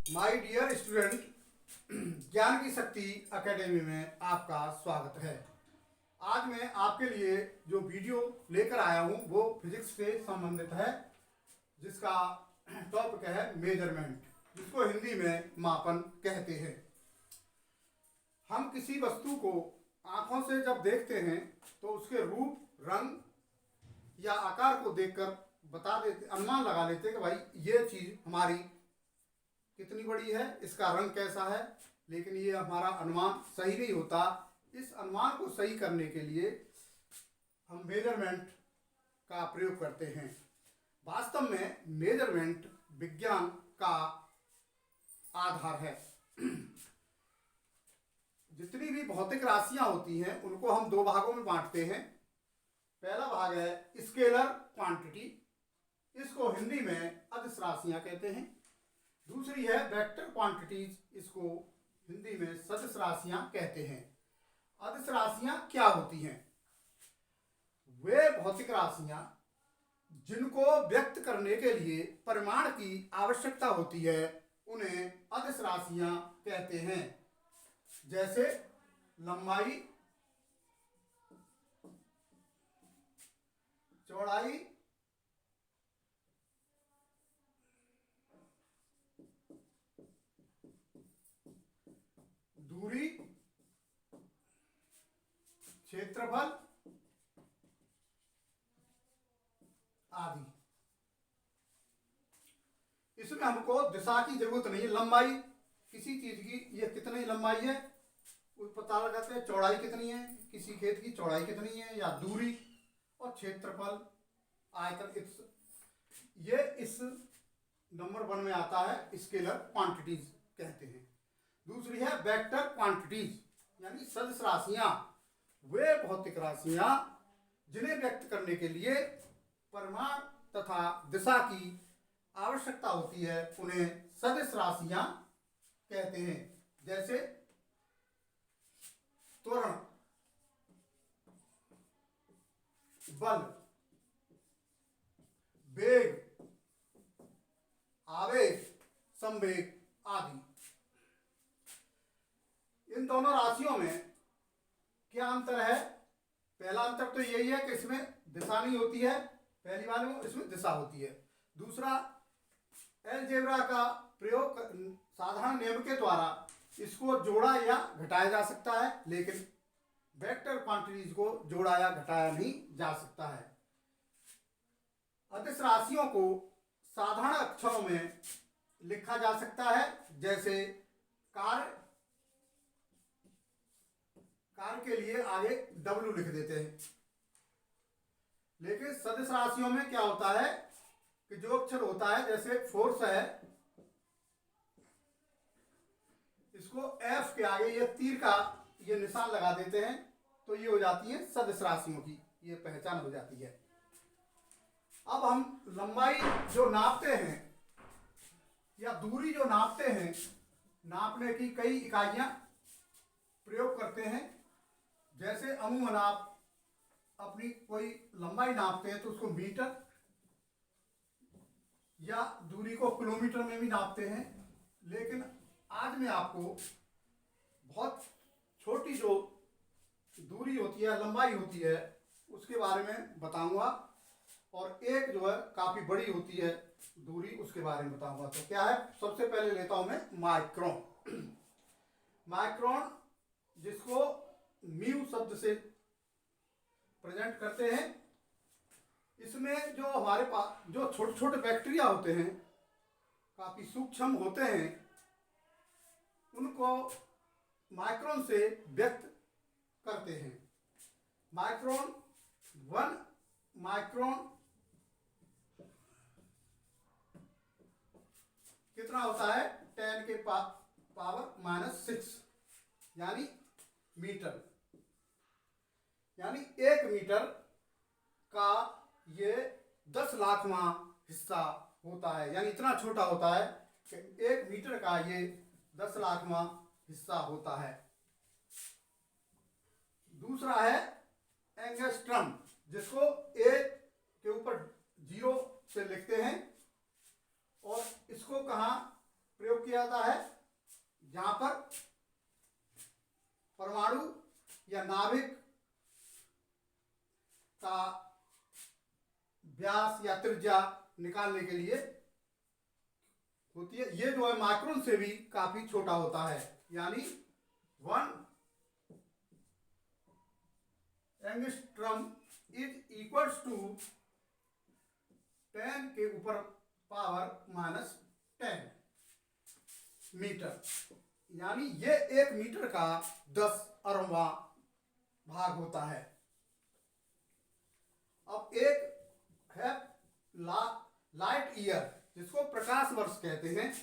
My dear student, ज्ञान की शक्ति एकेडमी में आपका स्वागत है। आज मैं आपके लिए जो वीडियो लेकर आया हूं वो फिजिक्स से संबंधित है, जिसका टॉपिक है मेजरमेंट, जिसको हिंदी में मापन कहते हैं। हम किसी वस्तु को आंखों से जब देखते हैं तो उसके रूप, रंग या आकार को देखकर बता देते, अनुमान लगा लेते हैं कि भाई ये चीज हमारी कितनी बड़ी है, इसका रंग कैसा है। लेकिन ये हमारा अनुमान सही नहीं होता। इस अनुमान को सही करने के लिए हम मेजरमेंट का प्रयोग करते हैं। वास्तव में मेजरमेंट विज्ञान का आधार है। जितनी भी भौतिक राशियां होती हैं उनको हम दो भागों में बांटते हैं। पहला भाग है स्केलर क्वांटिटी, इसको हिंदी में अदिश राशियां कहते हैं। दूसरी है वेक्टर क्वांटिटीज, इसको हिंदी में सदिश राशियां कहते हैं। अदिश राशियां क्या होती हैं? वे भौतिक राशियां जिनको व्यक्त करने के लिए परिमाण की आवश्यकता होती है उन्हें अदिश राशियां कहते हैं। जैसे लंबाई, चौड़ाई, दूरी, क्षेत्रफल आदि। इसमें हमको दिशा की जरूरत नहीं है। लंबाई किसी चीज की, ये कितनी लंबाई है वो पता लगाते हैं। चौड़ाई कितनी है, किसी खेत की चौड़ाई कितनी है, या दूरी, और क्षेत्रफल, आयतन, ये इस नंबर 1 में आता है, स्केलर क्वांटिटीज कहते हैं। दूसरी है वेक्टर क्वांटिटीज, यानी सदिश राशियां। वे भौतिक राशियां जिन्हें व्यक्त करने के लिए परिमाण तथा दिशा की आवश्यकता होती है उन्हें सदिश राशियां कहते हैं। जैसे त्वरण, बल, वेग, आवेश, संवेग आदि। इन दोनों राशियों में क्या अंतर है? पहला अंतर तो यही है कि इसमें दिशा नहीं होती है, पहली वाले में इसमें दिशा होती है। दूसरा, अलजेब्रा का प्रयोग साधारण नियम के द्वारा इसको जोड़ा या घटाया जा सकता है, लेकिन वेक्टर क्वांटिटीज को जोड़ा या घटाया नहीं जा सकता है। अदिश राशियों को साधारण अक्षरों में लिखा जा सकता है, जैसे कार्य के लिए आगे W लिख देते हैं। लेकिन सदिश राशियों में क्या होता है कि जो अक्षर होता है, जैसे फोर्स है, इसको F के आगे ये तीर का ये निशान लगा देते हैं, तो ये हो जाती है सदिश राशियों की, ये पहचान हो जाती है। अब हम लंबाई जो नापते हैं या दूरी जो नापते हैं, नापने की कई इकाइयां प्रयोग करते हैं। जैसे अमूमन आप अपनी कोई लंबाई नापते हैं तो उसको मीटर या दूरी को किलोमीटर में भी नापते हैं। लेकिन आज मैं आपको बहुत छोटी जो दूरी होती है, लंबाई होती है, उसके बारे में बताऊंगा, और एक जो है काफी बड़ी होती है दूरी, उसके बारे में बताऊंगा। तो क्या है, सबसे पहले लेता हूं मैं माइक्रोन। माइक्रोन, जिसको म्यू शब्द से प्रेजेंट करते हैं। इसमें जो हमारे पास जो छोटे छोटे बैक्टीरिया होते हैं, काफी सूक्ष्म होते हैं, उनको माइक्रोन से व्यक्त करते हैं। माइक्रोन 1 माइक्रोन कितना होता है? 10 के पावर -6, यानी मीटर। यानी 1 मीटर का ये 10 लाखवां हिस्सा होता है, यानी इतना छोटा होता है कि 1 मीटर का ये 10 लाखवां हिस्सा होता है। दूसरा है एंगस्ट्रम, जिसको 1 के ऊपर 0 से लिखते हैं, और इसको कहा प्रयोग किया जाता है जहां पर परमाणु या नाभिक का व्यास या त्रिज्या निकालने के लिए होती है। ये जो है माइक्रोन से भी काफी छोटा होता है, यानी 1 एंगस्ट्रम इज इक्वल्स टू 10 के ऊपर पावर माइनस 10 मीटर, यानी ये 1 मीटर का 10 अरबवां भाग होता है। अब एक है लाइट ईयर, जिसको प्रकाश वर्ष कहते हैं।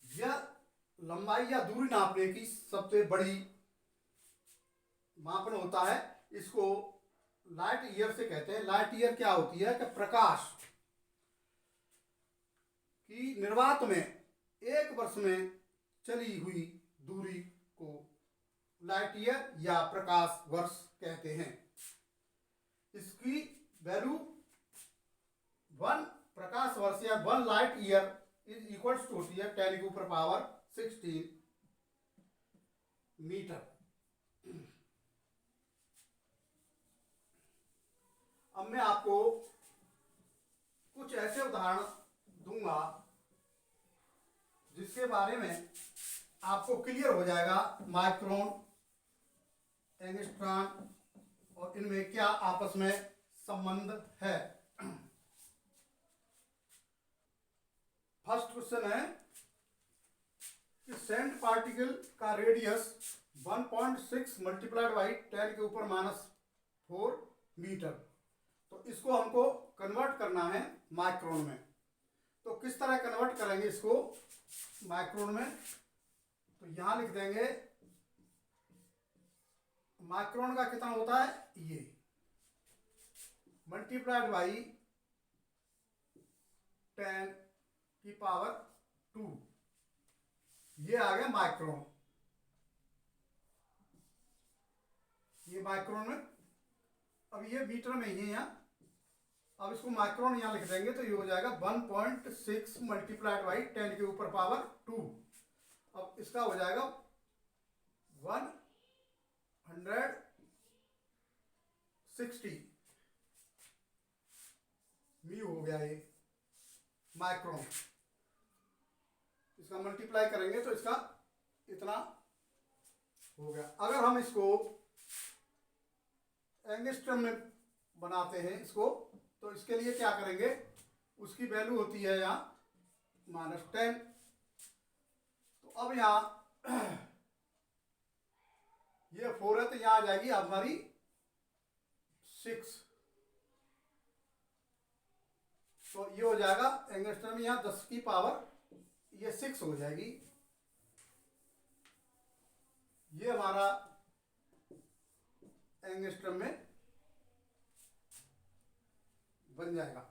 यह लंबाई या दूरी नापने की सबसे बड़ी मापन होता है। इसको लाइट ईयर से कहते हैं। लाइट ईयर क्या होती है कि प्रकाश की निर्वात में 1 वर्ष में चली हुई दूरी को लाइट ईयर या प्रकाश वर्ष कहते हैं। इसकी वैल्यू 1 प्रकाश वर्ष या 1 light year is equals to होती है 10 के ऊपर पावर 16 मीटर। अब मैं आपको कुछ ऐसे उदाहरण दूंगा जिसके बारे में आपको क्लियर हो जाएगा माइक्रोन, एंगस्ट्रॉम और इनमें क्या आपस में संबंध है। फर्स्ट क्वेश्चन है कि सेंट पार्टिकल का रेडियस 1.6 मल्टीप्लाइड बाई 10 के ऊपर -4 मीटर। तो इसको हमको कन्वर्ट करना है माइक्रोन में। तो किस तरह कन्वर्ट करेंगे इसको माइक्रोन में? तो यहां लिख देंगे माइक्रोन का कितना होता है, ये मल्टीप्लाइड बाई 10 की पावर 2, ये आ गया माइक्रोन। ये माइक्रोन में, अब ये मीटर में ही है यहाँ। अब इसको माइक्रोन यहाँ लिख देंगे तो ये हो जाएगा 1.6 मल्टीप्लाइड बाई 10 के ऊपर पावर 2। अब इसका हो जाएगा 160 म्यू हो गया ये माइक्रोन। इसका मल्टीप्लाई करेंगे तो इसका इतना हो गया। अगर हम इसको एंगस्ट्रम में बनाते हैं इसको, तो इसके लिए क्या करेंगे, उसकी वैल्यू होती है यहाँ -10। तो अब यहाँ ये 4 है तो यहाँ आ जाएगी हमारी 6। तो ये हो जाएगा एंगस्ट्रम में यहाँ 10 की पावर ये 6 हो जाएगी। ये हमारा एंगस्ट्रम में बन जाएगा।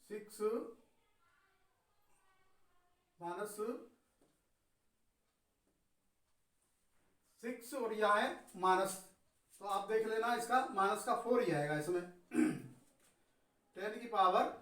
6 माइनस 6 और यह है माइनस, तो आप देख लेना इसका माइनस का 4 ही आएगा इसमें। 10 की पावर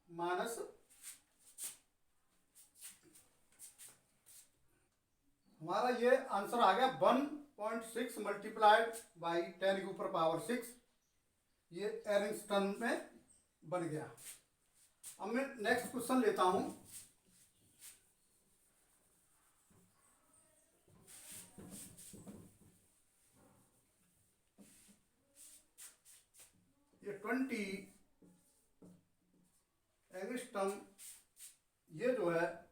माइनस, हमारा ये आंसर आ गया 1.6 मल्टीप्लाइड बाई 10 के ऊपर पावर 6। ये एरिंगस्टन में बन गया। अब मैं नेक्स्ट क्वेश्चन लेता हूं। ये 20 एंगस्ट्रम, ये जो है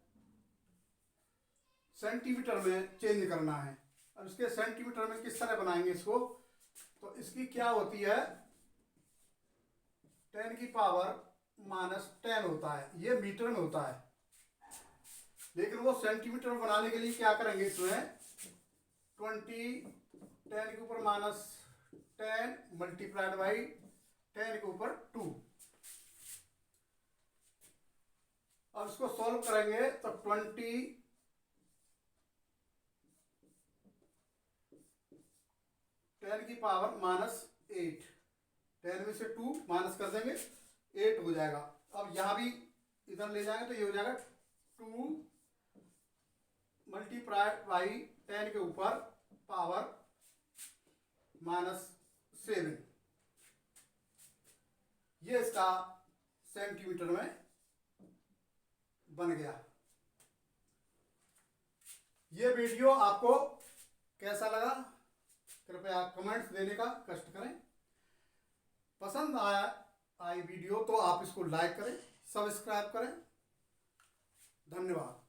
सेंटीमीटर में चेंज करना है। अब इसके सेंटीमीटर में किस तरह बनाएंगे इसको, तो इसकी क्या होती है 10 की पावर -10 होता है, ये मीटर में होता है। लेकिन वो सेंटीमीटर में बनाने के लिए क्या करेंगे, इसमें 20 10 के ऊपर -10 मल्टीप्लाइड बाई 10 के ऊपर 2। अब इसको सॉल्व करेंगे तो 20 10 की पावर -8 10 में से 2 माइनस कर देंगे 8 हो जाएगा। अब यहाँ भी इधर ले जाएंगे तो ये हो जाएगा 2 मल्टीप्लाइड बाई 10 के ऊपर पावर -7। ये इसका सेंटीमीटर में बन गया। ये वीडियो आपको कैसा लगा कृपया कमेंट्स देने का कष्ट करें। पसंद आई वीडियो तो आप इसको लाइक करें, सब्सक्राइब करें। धन्यवाद।